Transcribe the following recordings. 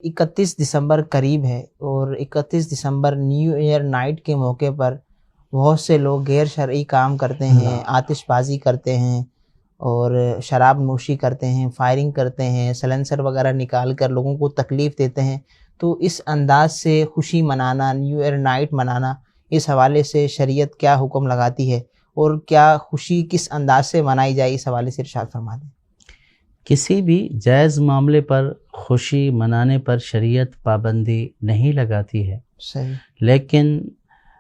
31 دسمبر قریب ہے اور 31 دسمبر نیو ایئر نائٹ کے موقع پر بہت سے لوگ غیر شرعی کام کرتے ہیں، آتش بازی کرتے ہیں اور شراب نوشی کرتے ہیں، فائرنگ کرتے ہیں، سلنسر وغیرہ نکال کر لوگوں کو تکلیف دیتے ہیں۔ تو اس انداز سے خوشی منانا، نیو ایئر نائٹ منانا، اس حوالے سے شریعت کیا حکم لگاتی ہے اور کیا خوشی کس انداز سے منائی جائے، اس حوالے سے ارشاد فرما دیں۔ کسی بھی جائز معاملے پر خوشی منانے پر شریعت پابندی نہیں لگاتی ہے، صحیح، لیکن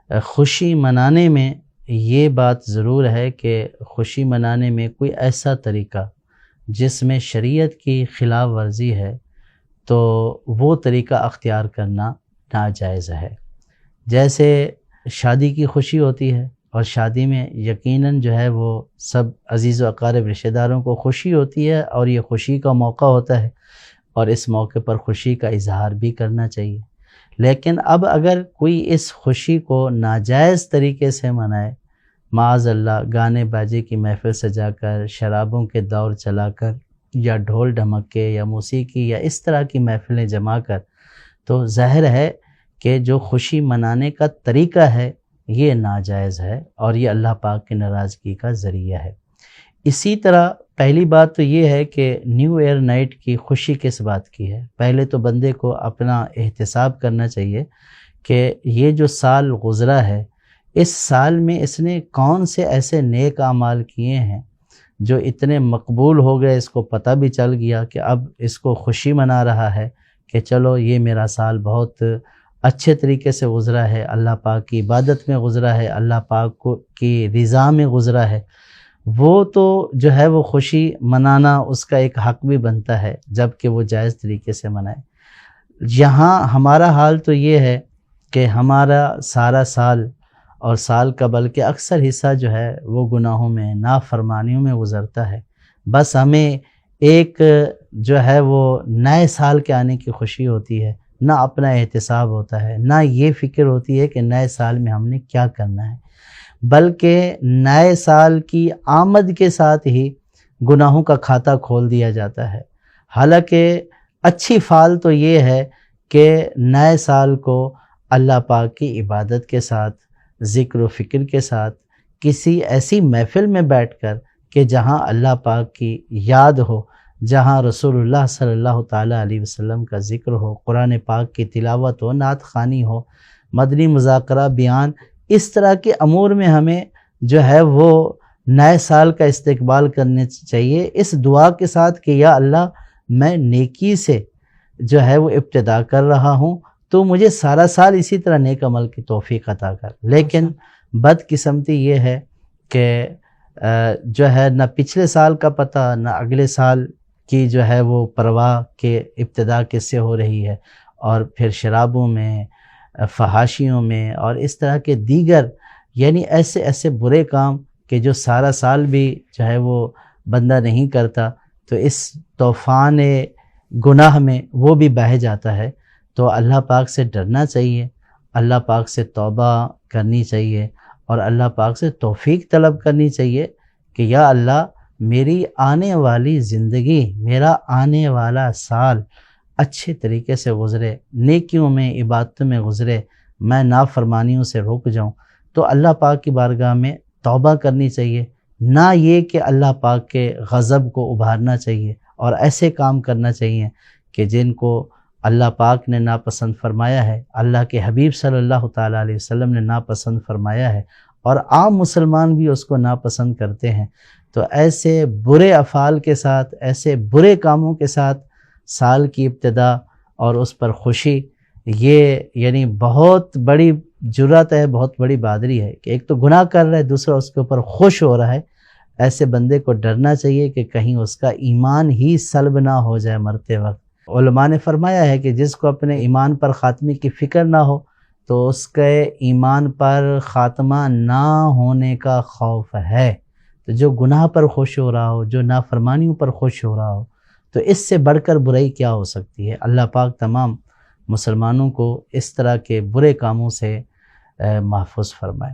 خوشی منانے میں یہ بات ضرور ہے کہ خوشی منانے میں کوئی ایسا طریقہ جس میں شریعت کی خلاف ورزی ہے تو وہ طریقہ اختیار کرنا ناجائز ہے۔ جیسے شادی کی خوشی ہوتی ہے اور شادی میں یقیناً جو ہے وہ سب عزیز و اقارب رشتہ داروں کو خوشی ہوتی ہے اور یہ خوشی کا موقع ہوتا ہے اور اس موقع پر خوشی کا اظہار بھی کرنا چاہیے۔ لیکن اب اگر کوئی اس خوشی کو ناجائز طریقے سے منائے، معاذ اللہ گانے باجے کی محفل سجا کر، شرابوں کے دور چلا کر، یا ڈھول ڈھمکے یا موسیقی یا اس طرح کی محفلیں جما کر، تو ظاہر ہے کہ جو خوشی منانے کا طریقہ ہے یہ ناجائز ہے اور یہ اللہ پاک کی ناراضگی کا ذریعہ ہے۔ اسی طرح پہلی بات تو یہ ہے کہ نیو ایئر نائٹ کی خوشی کس بات کی ہے۔ پہلے تو بندے کو اپنا احتساب کرنا چاہیے کہ یہ جو سال گزرا ہے، اس سال میں اس نے کون سے ایسے نیک اعمال کیے ہیں جو اتنے مقبول ہو گئے، اس کو پتہ بھی چل گیا کہ اب اس کو خوشی منا رہا ہے کہ چلو یہ میرا سال بہت اچھے طریقے سے گزرا ہے، اللہ پاک کی عبادت میں گزرا ہے، اللہ پاک کی رضا میں گزرا ہے۔ وہ تو جو ہے وہ خوشی منانا اس کا ایک حق بھی بنتا ہے جب کہ وہ جائز طریقے سے منائے۔ یہاں ہمارا حال تو یہ ہے کہ ہمارا سارا سال اور سال کا بلکہ اکثر حصہ جو ہے وہ گناہوں میں، نافرمانیوں میں گزرتا ہے۔ بس ہمیں ایک جو ہے وہ نئے سال کے آنے کی خوشی ہوتی ہے، نہ اپنا احتساب ہوتا ہے، نہ یہ فکر ہوتی ہے کہ نئے سال میں ہم نے کیا کرنا ہے، بلکہ نئے سال کی آمد کے ساتھ ہی گناہوں کا کھاتہ کھول دیا جاتا ہے۔ حالانکہ اچھی فعال تو یہ ہے کہ نئے سال کو اللہ پاک کی عبادت کے ساتھ، ذکر و فکر کے ساتھ، کسی ایسی محفل میں بیٹھ کر کہ جہاں اللہ پاک کی یاد ہو، جہاں رسول اللہ صلی اللہ تعالیٰ علیہ وسلم کا ذکر ہو، قرآن پاک کی تلاوت ہو، نعت خوانی ہو، مدنی مذاکرہ، بیان، اس طرح کے امور میں ہمیں جو ہے وہ نئے سال کا استقبال کرنے چاہیے، اس دعا کے ساتھ کہ یا اللہ میں نیکی سے جو ہے وہ ابتدا کر رہا ہوں، تو مجھے سارا سال اسی طرح نیک عمل کی توفیق عطا کر۔ لیکن بدقسمتی یہ ہے کہ جو ہے نہ پچھلے سال کا پتہ، نہ اگلے سال کی جو ہے وہ پرواہ کہ ابتدا کس سے ہو رہی ہے، اور پھر شرابوں میں، فحاشیوں میں اور اس طرح کے دیگر یعنی ایسے برے کام کہ جو سارا سال بھی جو ہے وہ بندہ نہیں کرتا، تو اس طوفان گناہ میں وہ بھی بہہ جاتا ہے۔ تو اللہ پاک سے ڈرنا چاہیے، اللہ پاک سے توبہ کرنی چاہیے اور اللہ پاک سے توفیق طلب کرنی چاہیے کہ یا اللہ میری آنے والی زندگی، میرا آنے والا سال اچھے طریقے سے گزرے، نیکیوں میں، عبادتوں میں گزرے، میں نافرمانیوں سے رک جاؤں۔ تو اللہ پاک کی بارگاہ میں توبہ کرنی چاہیے، نہ یہ کہ اللہ پاک کے غضب کو ابھارنا چاہیے اور ایسے کام کرنا چاہیے کہ جن کو اللہ پاک نے ناپسند فرمایا ہے، اللہ کے حبیب صلی اللہ تعالیٰ علیہ وسلم نے ناپسند فرمایا ہے اور عام مسلمان بھی اس کو ناپسند کرتے ہیں۔ تو ایسے برے افعال کے ساتھ، ایسے برے کاموں کے ساتھ سال کی ابتدا اور اس پر خوشی، یہ یعنی بہت بڑی جرات ہے، بہت بڑی بہادری ہے کہ ایک تو گناہ کر رہا ہے، دوسرا اس کے اوپر خوش ہو رہا ہے۔ ایسے بندے کو ڈرنا چاہیے کہ کہیں اس کا ایمان ہی سلب نہ ہو جائے مرتے وقت۔ علماء نے فرمایا ہے کہ جس کو اپنے ایمان پر خاتمے کی فکر نہ ہو تو اس کے ایمان پر خاتمہ نہ ہونے کا خوف ہے۔ تو جو گناہ پر خوش ہو رہا ہو، جو نافرمانیوں پر خوش ہو رہا ہو، تو اس سے بڑھ کر برائی کیا ہو سکتی ہے۔ اللہ پاک تمام مسلمانوں کو اس طرح کے برے کاموں سے محفوظ فرمائے۔